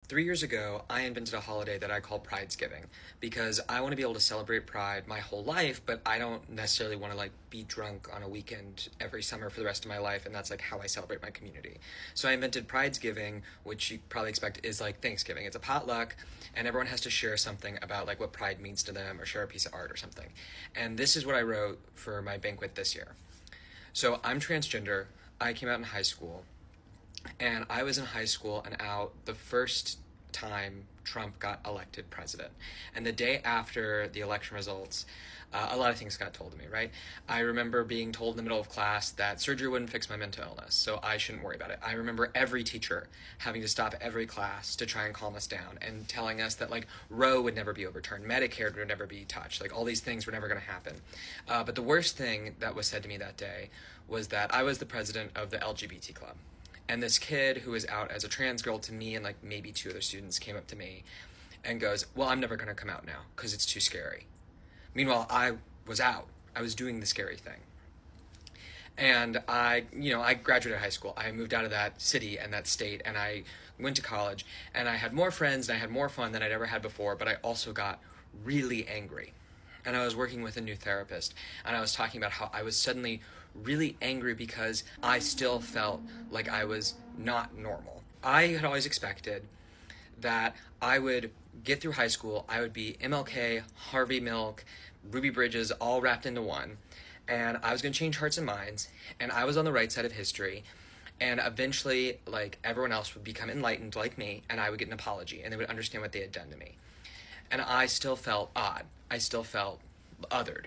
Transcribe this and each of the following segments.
3 years ago, I invented a holiday that I call Pridesgiving because I want to be able to celebrate Pride my whole life, but I don't necessarily want to like be drunk on a weekend every summer for the rest of my life, and that's like how I celebrate my community. So I invented Pridesgiving, which you probably expect is like Thanksgiving. It's a potluck, and everyone has to share something about like what Pride means to them or share a piece of art or something. And this is what I wrote for my banquet this year. So I'm transgender. I came out in high school. And I was in high school and out the first time Trump got elected president. And the day after the election results, a lot of things got told to me, right? I remember being told in the middle of class that surgery wouldn't fix my mental illness, so I shouldn't worry about it. I remember every teacher having to stop every class to try and calm us down and telling us that, like, Roe would never be overturned, Medicare would never be touched, like, all these things were never going to happen. But the worst thing that was said to me that day was that I was the president of the LGBT club. And this kid who was out as a trans girl to me and like maybe two other students came up to me and goes, well, I'm never going to come out now because it's too scary. Meanwhile, I was out. I was doing the scary thing. And I graduated high school. I moved out of that city and that state, and I went to college, and I had more friends and I had more fun than I'd ever had before, but I also got really angry. And I was working with a new therapist, and I was talking about how I was suddenly really angry because I still felt like I was not normal. I had always expected that I would get through high school, I would be MLK, Harvey Milk, Ruby Bridges, all wrapped into one, and I was going to change hearts and minds, and I was on the right side of history, and eventually, like, everyone else would become enlightened like me, and I would get an apology, and they would understand what they had done to me. And I still felt odd. I still felt othered.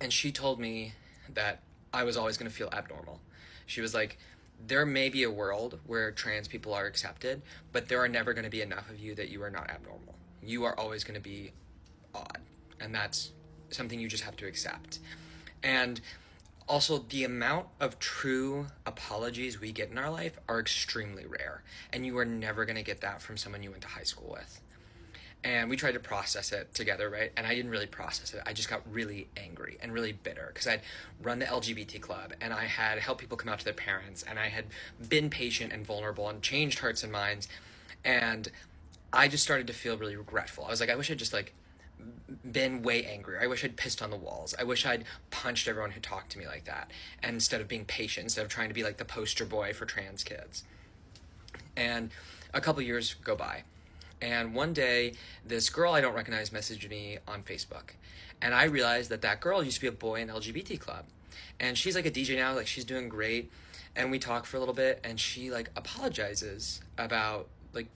And she told me that I was always going to feel abnormal. She was like, there may be a world where trans people are accepted, but there are never going to be enough of you that you are not abnormal. You are always going to be odd. And that's something you just have to accept. And also, the amount of true apologies we get in our life are extremely rare. And you are never going to get that from someone you went to high school with. And we tried to process it together, right? And I didn't really process it. I just got really angry and really bitter because I'd run the LGBT club and I had helped people come out to their parents and I had been patient and vulnerable and changed hearts and minds. And I just started to feel really regretful. I was like, I wish I'd just like been way angrier. I wish I'd pissed on the walls. I wish I'd punched everyone who talked to me like that. And instead of being patient, instead of trying to be like the poster boy for trans kids. And a couple years go by. And one day, this girl I don't recognize messaged me on Facebook. And I realized that that girl used to be a boy in the LGBT club. And she's like a DJ now, like she's doing great. And we talk for a little bit, and she like apologizes about like